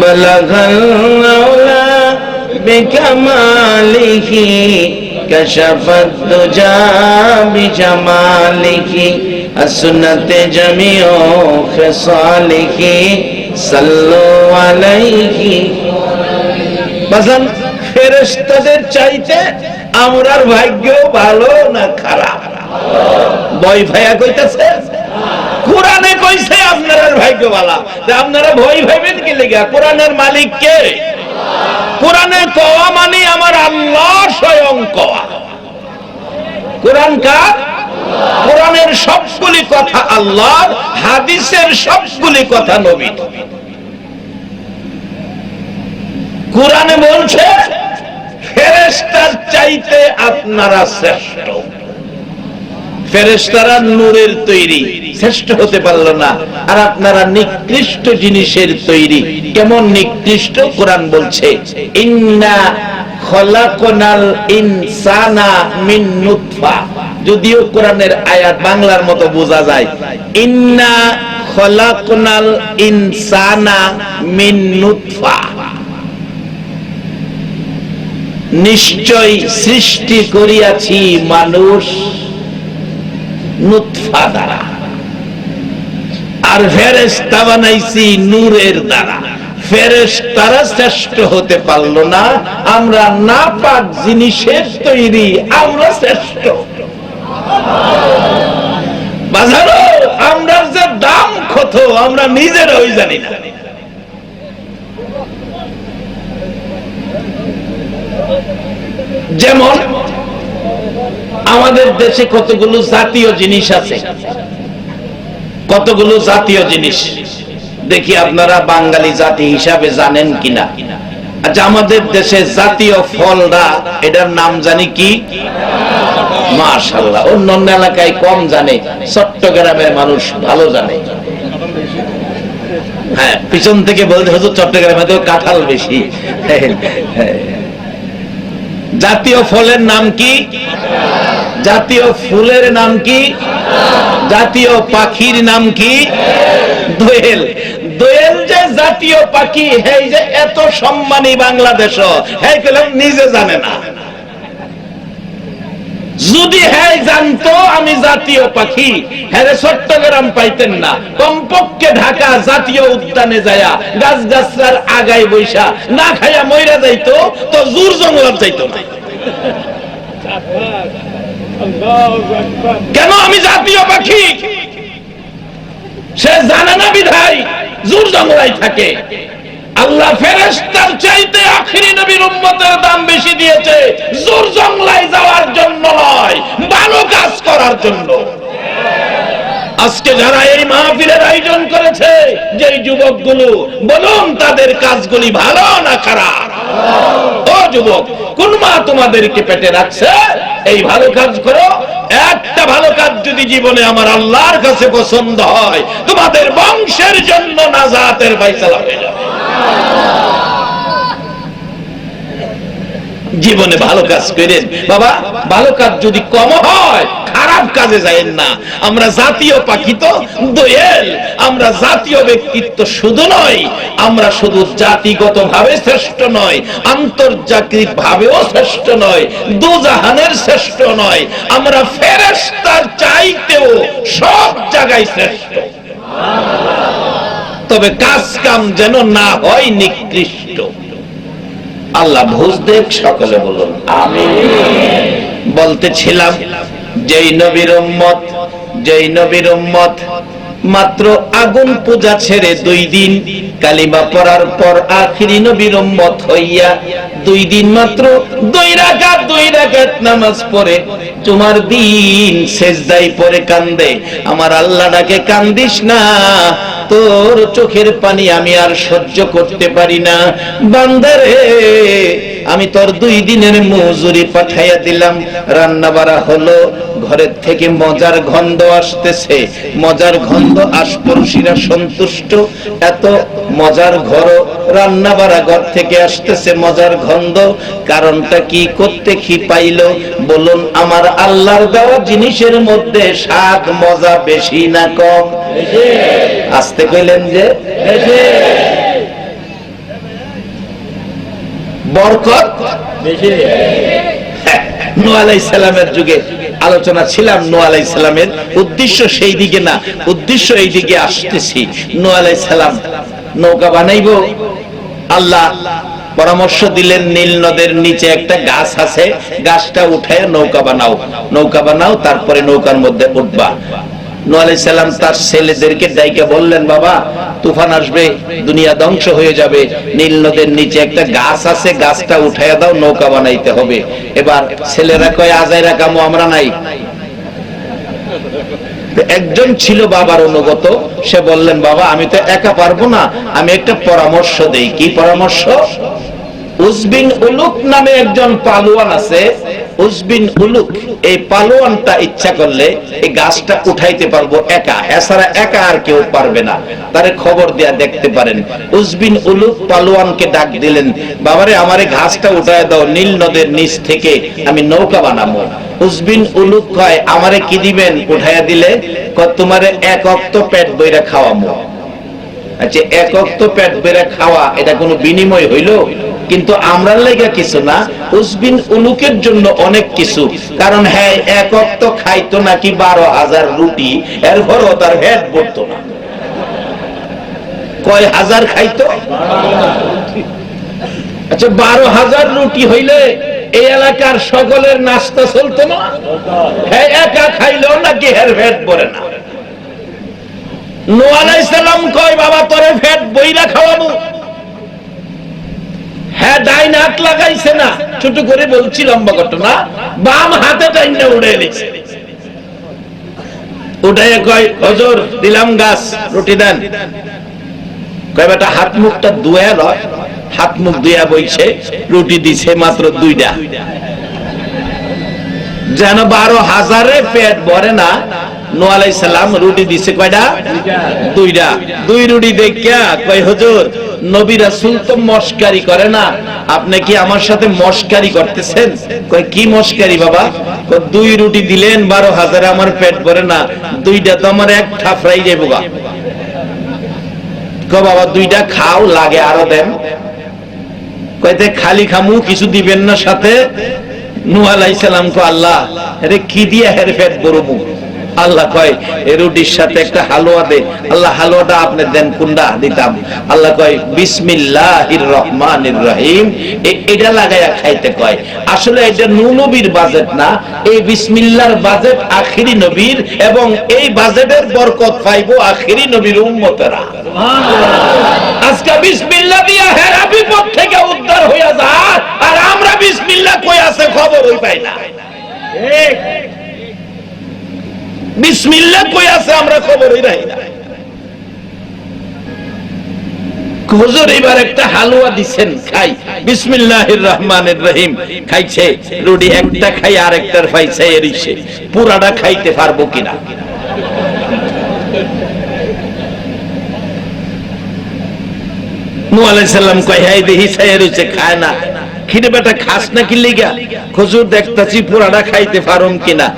বালাগাল আউলা বিকামালিহি কাশাফাত দুজা বিজামালিহি আসনাতে জামিউ খিসালিহি সাল্লু আলাইহি। বাজান, ফেরেশতাদের চাইতে আমরার ভাগ্য ভালো না খারাপ? ভয় ভাইয়া কইতাছে, কোরআনে কইছে আপনার ভাগ্য ভালো। আপনারা ভয় ভাইবেন কি লাগা? কোরআনের মালিক কে? কোরআনে কওয়া মানে আমার আল্লাহ স্বয়ং কওয়া। কোরআন কার? কোরআনের সবগুলি কথা আল্লাহর, হাদিসের সবগুলি কথা নবীর। কোরআনে বলছে ফেরেশতার চাইতে আপনারা শ্রেষ্ঠ। ফেরেশতারা নূরের তৈরি, শ্রেষ্ঠ হতে পারল না, আর আপনারা নিকৃষ্ট জিনিসের তৈরি। কেমন নিকৃষ্ট? কোরআন বলছে ইন্না খলাকনাল ইনসানা মিন নুতফা। যদিও কোরআনের আয়াত বাংলার মতো বোঝা যায়, ইন্না খলাকনাল ইনসানা মিন নুতফা, নিশ্চয় সৃষ্টি করিয়াছি মানুষ নুতফা দ্বারা, আর ফেরেশতা বানাইছি নূরের দ্বারা। ফেরেশতারা শ্রেষ্ঠ হতে পারলো না, আমরা নাপাক জিনিসের তৈরি, আমরা শ্রেষ্ঠ। বাজারো আমরা যে দাম কত আমরা নিজেরাই জানি না। যেমন আমাদের দেশে কতগুলো জাতীয় জিনিস আছে, কতগুলো জাতীয় জিনিস দেখি আপনারা বাঙালি জাতি হিসাবে জানেন কিনা। আচ্ছা, আমাদের দেশে জাতীয় ফলটা, এটার নাম জানি কি? মাশাআল্লাহ, অন্য এলাকায় কম জানে, চট্টগ্রামের মানুষ ভালো জানে। হ্যাঁ, পিছন থেকে বলতে হতো চট্টগ্রামে তো কাঁঠাল বেশি। জাতীয় ফলের নাম কি? জাতীয় ফুলের নাম কি? জাতীয় পাখির নাম কি? দোয়েল। দোয়েল যে জাতীয় পাখি, এই যে এত সম্মানী বাংলাদেশ, হ্যাঁ নিজে জানে না। যদি হ্যাঁ জানতো আমি জাতীয় পাখি, হ্যাঁ চট্টগ্রাম পাইতেন না। কমপক্ষে ঢাকা জাতীয় উদ্যানে যায়া গাছ গাছার আগায় বৈশা না খাইয়া মইরা যাইতো, তো জুর জঙ্গল যাইতো না। কেন? আমি জাতীয় পাখি, সে জানে না বিধায় জুর জঙ্গলাই থাকে। আল্লাহ ফেরেশতার চাইতে আখিরি নবীর উম্মতের দাম বেশি দিয়েছে, জোর জঙ্গলায় যাওয়ার জন্য নয়, ভালো কাজ করার জন্য। আজকে যারা এই মাহফিলের আয়োজন করেছে, যে যুবকগুলো, বলুন তাদের কাজগুলি ভালো না খারাপ? ও যুবক, কোন মা তোমাদেরকে পেটে রাখছে? এই ভালো কাজ করো। একটা ভালো কাজ যদি জীবনে আমার আল্লাহর কাছে পছন্দ হয়, তোমাদের বংশের জন্য নাজাতের ফয়সালা হয়ে যাবে। জীবনে ভালো কাজ করেন বাবা। ভালো কাজ যদি কম হয়, খারাপ কাজে যায়েন না। আমরা জাতীয় পাখি তো দোয়েল, আমরা জাতীয় ব্যক্তিত্ব শুধু নয়, আমরা শুধু জাতিগত ভাবে শ্রেষ্ঠ নয়, আন্তর্জাতিক ভাবেও শ্রেষ্ঠ নয়, দুজাহানের শ্রেষ্ঠ নয়, আমরা ফেরেশতার চাইতেও সব জায়গায় শ্রেষ্ঠ। তবে কাজ কাম যেন না হয় নিকৃষ্ট। আল্লাহ বুঝ দেখ, সকলে বলুন আমিন। বলতেছিলাম যেই নবীর উম্মত মাত্র আগুন পূজা ছেড়ে 2 দিন কালিমা পড়ার পর আখিরি নবীর উম্মত হইয়া 2 দিন মাত্র 2 রাকাত নামাজ পড়ে জুমার দিন সেজদায় পড়ে কান্দে। আমার আল্লাহ ডাকে, কান্দিস না, তোর চোখের পানি আমি আর সহ্য করতে পারি না। বান্দারে, আমি তোর 2 দিনের মজুরি পাঠাইয়া দিলাম। রান্না বাড়া হলো, ঘরের থেকে মজার গন্ধ আসতেছে, মজার গন্ধ আশপাশিরা সন্তুষ্ট। এত মজার ঘর, রান্না বাড়া ঘর থেকে আসতেছে মজার গন্ধ। কারণটা কি? করতে কি পাইলো? বলুন, আমার আল্লাহর দেওয়া জিনিসের মধ্যে স্বাদ মজা বেশি না কম? আসতে কইলেন যে বেশি। বরকত বেশি। নূহ আলাইহিস সালামের যুগে আলোচনা ছিলাম, নূহ আলাইহিস সালামের উদ্দেশ্য সেই দিকে না, উদ্দেশ্য এই দিকে আসতেছি। নূহ আলাইহিস সালাম নৌকা বানাইবো, আল্লাহ পরামর্শ দিলেন নীল নদের নিচে একটা গাছ আছে, গাছটা উঠায় নৌকা বানাও, নৌকা বানাও, তারপরে নৌকার মধ্যে উঠবা। নূহ আলাইহিস সালাম তার ছেলেদেরকে ডাইকে বললেন, বাবা তুফান আসবে, দুনিয়া ধ্বংস হয়ে যাবে, নীল নদের নিচে একটা গাছ আছে, গাছটা উঠাইয়া দাও, নৌকা বানাইতে হবে। এবার ছেলেরা কয় আজাইরা কামো আমরা নাই। একজন ছিল বাবার অনুগত, সে বললেন, বাবা আমি তো একা পারবো না, আমি একটা পরামর্শ দেই। কি পরামর্শ? উজবিন উলুক নামে একজন পালোয়ান আছে, উজবিন উলুক, এই পালোয়ানটা ইচ্ছা করলে এই গাছটা উঠাইতে পারবো একা, এছাড়া একা আর কেউ পারবে না, তারে খবর দেয়া দেখতে পারেন। উজবিন উলুক পালোয়ানকে ডাক দিলেন, বাবারে আমারে ঘাসটা উঠায় দাও, নীল নদের নিচ থেকে আমি নৌকা বানাবো। উজবিন উলুক কয়, আমারে কি দিবেন উঠাইয়া দিলে? কয় তোমারে এক অক্ত পেট বইরা খাওয়াবো। আচ্ছা, এক অক্ত পেট বইরা খাওয়া এটা কোনো বিনিময় হইল? কিন্তু আমরা লেগে কিছু না, উজবিন উলুকের জন্য অনেক কিছু। কারণ হ্যাঁ, এক অক্ত খাইতো নাকি 12,000 রুটি, এরপরও তার পেট ভরতো না। কয় হাজার খাইতো? আচ্ছা, 12,000 রুটি হইলে এই এলাকার সকলের নাস্তা চলতো না? হ্যাঁ, একা খাইলেও নাকি এর পেট ভরে না। নূহ আলাইহিস সালাম কয়, বাবা তোরে পেট বইরা খাওয়াবো। হ্যাঁ, ডাইন হাত লাগাইছে না, ছোট করে বলছি লম্বা ঘটনা, বাম হাতে টাইনা উড়ে এলেছে। উঠাইয়া কয়, হুজুর দিলাম গাছ, রুটি দেন। কয় বেটা হাত মুখটা ধুয়ে লয়। হাত মুখ ধুয়া বইছে, রুটি দিছে মাত্র 2টা। যেন 12,000 পেট ভরে না। নূহ আলাইহিস সালাম রুটি দিছে কয়টা? 2টা। 2 রুটি দেখিয়া কয়, হুজুর নবী রাসূল তো মশকারি করে না, আপনি কি আমার সাথে মশকারি করতেছেন? কয় কি মশকারি বাবা? কয় 2 রুটি দিলেন 12,000, আমার পেট ভরে না, 2টা তো আমার এক ঠাফরাই যাইব গা। কয় বাবা 2টা খাও, লাগে আরো দেন। কয়তে খালি খামু, কিছু দিবেন না সাথে? নূহ আলাইহিস সালাম কয়, আল্লাহ আরে কি দিয়া হের পেট ভরবো? আল্লাহ কয় এই রুটির সাথে একটা হালুয়া দে। আল্লাহ হালুয়াটা আপনি দেন, কোনটা দিতাম? আল্লাহ কয় বিসমিল্লাহির রহমানির রহিম, এটা লাগাইয়া খাইতে কয়। আসলে এটা নূহ নবীর বাজেট না, এই বিসমিল্লাহর বাজেট আখিরি নবীর, এবং এই বাজেটের বরকত পাইবো আখিরি নবীর উম্মতেরা। আজকে বিসমিল্লাহ দিয়া হেরা বিপদ থেকে উদ্ধার হইয়া যায়, আর আমরা বিসমিল্লাহ কই আছে খবরই পাই না। ঠিক, বিসমিল্লাহ কই আছে আমরা খবরই রাখি না। হুজুর এবার একটা হালুয়া দিছেন, খাই। বিসমিল্লাহির রহমানির রহিম খাইছে, রুটি একটা খাই আর একটার পাইছে এরিছে, পুরাটা খাইতে পারবো কিনা? নূহ আলাইহিস সালাম কয়, হ্যাঁ দেহি ছায়া রইছে, খায় না। খিদে বেটা খাস না কি লিগা? হুজুর দেখতাছি পুরাটা খাইতে পারুম কিনা।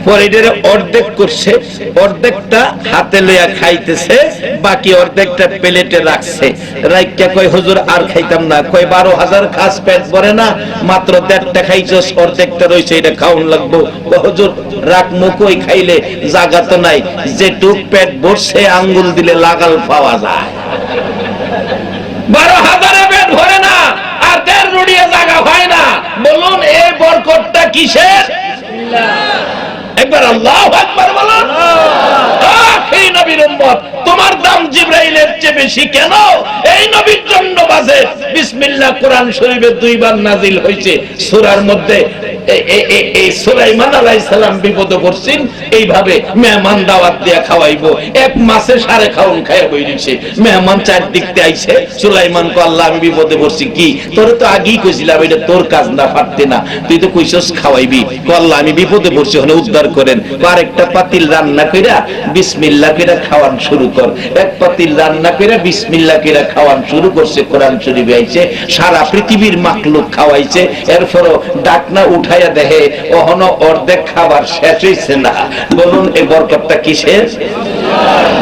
পরে এটারে অর্ধেক করছে, অর্ধেকটা হাতে লইয়া খাইতেছে, বাকি অর্ধেকটা প্লেটে রাখছে। রাইকা কয়, হুজুর আর খাইতাম না। কয় 12,000 খাস, পেট ভরে না, মাত্র 1.5টা খাইছস, অর্ধেকটা রইছে, এটা খাওন লাগবো। হুজুর রাখ মুখই, খাইলে জায়গা তো নাই, যেটুক পেট ভরছে আঙ্গুল দিলে লাগাল পাওয়া যায়। 12,000 পেট ভরে না, আর 1.5 রুটিয়ে জায়গা হয় না। বলুন এই বরকতটা কিসের? একবার আল্লাহু আকবার বলুন। আখিরি নবীর উম্মত, তোমার দাম জিবরাইলের চেয়ে বেশি কেন? এই নবীর জন্য বাজেট। বিসমিল্লাহ কোরআন শরীফে 2 বার নাজিল হয়েছে। সূরার মধ্যে এই সুলাইমান আলাইহিস সালাম বিপদে পড়ছেন, এইভাবে মেহমান দাওয়াত দিয়া খাওয়াইবো। 1 মাসে সারে খাওন খায় বইরিছে। মেহমান চারদিকতে আইছে, সুলাইমান কো, আল্লাহ আমি বিপদে পড়ছি। কি? তোরে তো আগেই কইছিলাম এটা তোর কাজ না, পারতে না, তুই তো কইছস খাওয়াইবি। কো আল্লাহ আমি বিপদে পড়ছি, ওখানে উদ্ধার করেন। আরেকটা পাতিল রান্না কইরা বিসমিল্লাহ কইরা খাওয়ান শুরু কর। 1 পাতিল রান্না কইরা বিসমিল্লাহ কইরা খাওয়ান শুরু করছে। কোরআন শরীফে আইছে সারা পৃথিবীর মাখলুক খাওয়াইছে। এরপরও ডাকনা উঠাইয়া দেখে ওহনো অর্ধেক খাবার শেষ হইছে না। বলুন এই বরকতটা কিসের?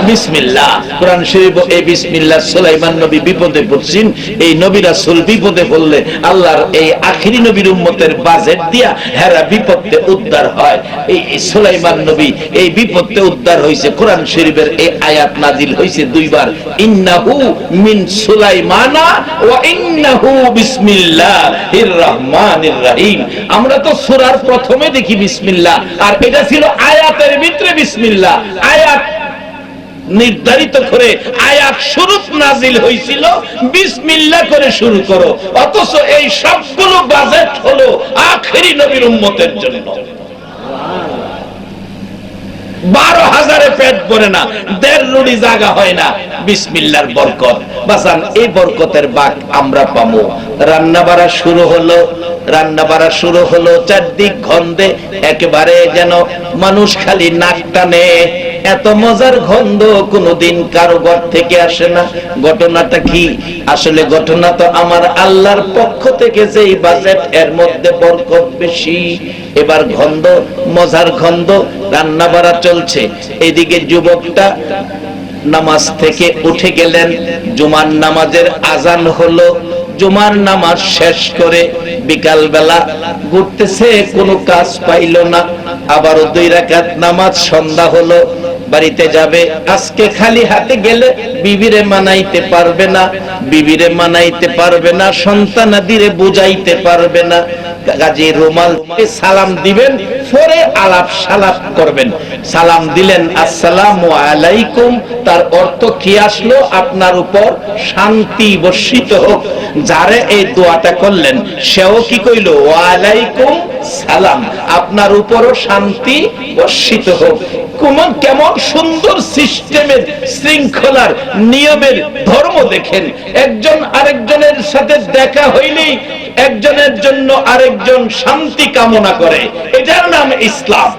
বিসমিল্লাহ। কোরআন শরীফ এই বিসমিল্লাহ সুলাইমান নবী বিপদে পড়ছেন, এই নবী রাসূল বিপদে পড়লে আল্লাহর এই আখিরি নবীর উম্মতের বাজেট দিয়া হেরা বিপদে উদ্ধার হয়। এই সুলাইমান নবী এই বিপদে উদ্ধার হইছে। কোরআন শরীফের এই আয়াত নাজিল হইছে দুইবার, ইন্নাহু মিন সুলাইমানা ওয়া ইন্নাহু বিসমিল্লাহির রহমানির রহিম। আমরা তো সূরার প্রথমে দেখি বিসমিল্লাহ, আর এটা ছিল আয়াতের ভিতরে বিসমিল্লাহ। আয়াত নির্ধারিত করে আয়াত শুরু নাজিল হয়েছিল বিসমিল্লাহ করে শুরু করো, অথচ এই সবগুলো বাজেট হলো আখেরি নবীর উম্মতের জন্য। 12,000-এ পেট ভরে না, 1.5 রুটি জায়গা হয় না, বিসমিল্লাহর বরকত। বাসান এই বরকতের ভাগ আমরা পাবো। রান্না বাড়া শুরু হলো, রান্না বাড়া শুরু হলো, চারদিক গন্ধে একেবারে যেন মানুষ খালি নাক টানে। এত মজার গন্ধ কোনদিন কারো ঘর থেকে আসে না। ঘটনাটা কি? আসলে ঘটনা তো আমার আল্লাহর পক্ষ থেকে যেই বাজেট এর মধ্যে বরকত বেশি। এবার গন্ধ, মজার গন্ধ, রান্না বাড়া চলছে। এদিকে যুবকটা নামাজ থেকে উঠে গেলেন, জুমার নামাজের আজান হলো। জুমার নামাজ শেষ করে বিকাল বেলা ঘুরতেছে, কোনো কাজ পাইল না। আবারও 2 রাকাত নামাজ, সন্ধ্যা হলো, বাড়িতে যাবে। আজকে খালি হাতে গেলে বিবিরে মানাইতে পারবে না, বিবিরে মানাইতে পারবে না, সন্তানাদিরে বুঝাইতে পারবে না। কাজে রুমাল সালাম দিবেন, পরে আলাপ সালাপ করবেন। সালাম দিলেন আসসালামু আলাইকুম, তার অর্থ কি আসলো? আপনার উপর শান্তি বর্ষিত হোক। যারে এই দোয়াটা করলেন সেও কি কইল? ওয়ালাইকুম সালাম, আপনার উপরও শান্তি বর্ষিত হোক। কেমন সুন্দর সিস্টেমের, শৃঙ্খলার, নিয়মের ধর্ম দেখেন। একজন আরেকজনের সাথে দেখা হইলেই একজনের জন্য আরেকজন শান্তি কামনা করে, এটার নাম ইসলাম।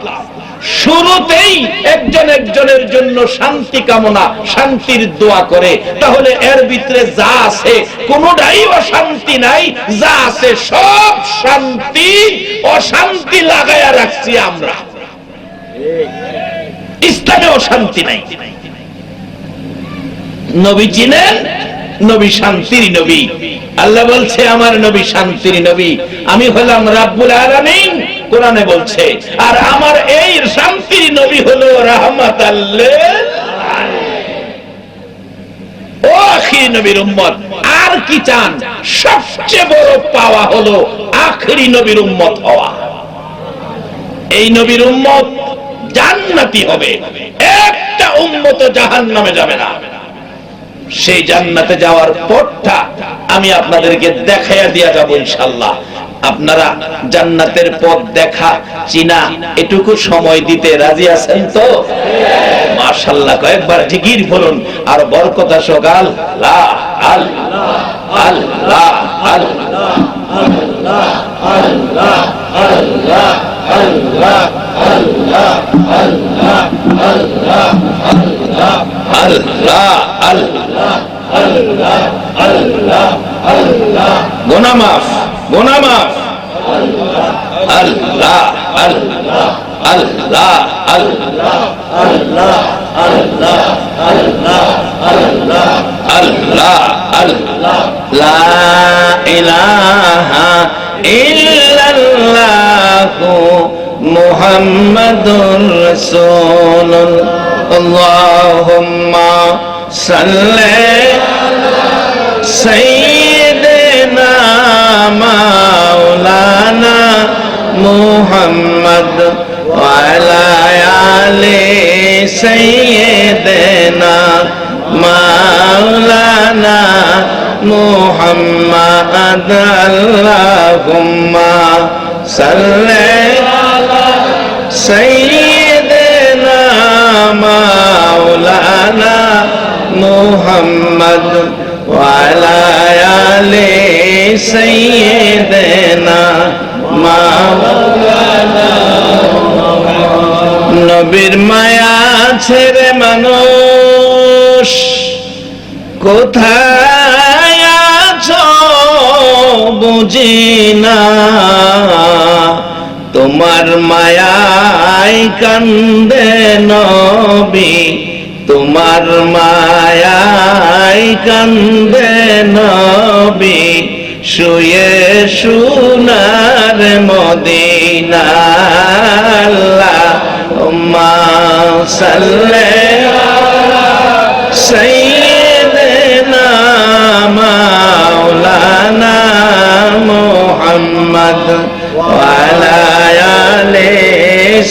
শুরুতেই একজন একজনের জন্য শান্তি কামনা, শান্তির দোয়া করে। তাহলে এর ভিতরে যা আছে কোনটাই অশান্তি নাই, যা আছে সব শান্তি। অশান্তি লাগায়া রাখছি আমরা, ইসলামে অশান্তি নাই। নবী চিনেন? নবী শান্তির নবী। আল্লাহ বলছে আমার নবী শান্তির নবী, আমি হলাম রাব্বুল আলামিন, কোরআনে বলছে। আর আমার এই শান্তির নবী হলো রাহমাতাল লিল আলামিন। ও আখির নবীর উম্মত, আর কি চান? সবচেয়ে বড় পাওয়া হলো আখিরি নবীর উম্মত হওয়া। এই নবীর উম্মত জান্নাতি হবে, একটা উম্মত জাহান্নামে যাবে না। সেই জান্নাতে যাওয়ার পথটা আমি আপনাদেরকে দেখাইয়া দিয়া যাব ইনশাআল্লাহ। আপনারা জান্নাতের পথ দেখা, চিনা, এটুকু সময় দিতে রাজি আছেন তো? মাশাআল্লাহ, কয়েকবার জিকির বলুন আর বরকত আসুক। আল্লাহ আল্লাহ আল্লাহ আল্লাহ আল্লাহ আল্লাহ আল্লাহ আল্লাহ আল্লাহ আল্লাহ আল্লাহ আল্লাহ আল্লাহ আল্লাহ আল্লাহ আল্লাহ আল্লাহ। গুনাহ মাফ, গুনাহ মাফ। আল্লাহ আল্লাহ আল্লাহ আল্লাহ আল্লাহ আল্লাহ আল্লাহ আল্লাহ আল্লাহ আল্লাহ। লা ইলাহা ইল্লাল্লাহু মুহাম্মাদুর রাসূলুল্লাহ। আল্লাহুম্মা সাল্লি আলা সাইয়্যিদিনা মাওলানা মুহাম্মদ ওয়া আলা আলি সাইয়্যিদিনা মাওলানা মুহাম্মদ। আল্লাহুম্মা সাল্লি আলা সাইয়্যিদিনা মাওলানা মুহাম্মদ ওয়া আলা আলি সাইয়্যিদিনা মাওলানা। নবীর মায়া ছেড়ে মানুষ কোথায় আছো বুঝি না, তোমার মায়ায় কান্দে নবী তোমার মায়ায় কান্দে নবী শুয়ে সোনার মদিনা আল্লাহুম্মা সাল্লি আলা সাইয়্যিদিনা মাওলানা মুহাম্মদ ওয়া আলা আলি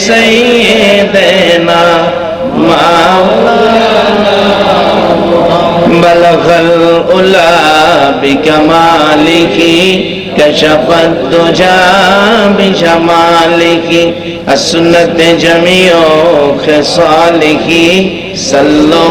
সাইয়্যিদিনা মাওলানা বলগল উলা বিকামালিহি কশফত দুজা বিজামালিহি আসনত জামিউ খিসালিহি সাল্লু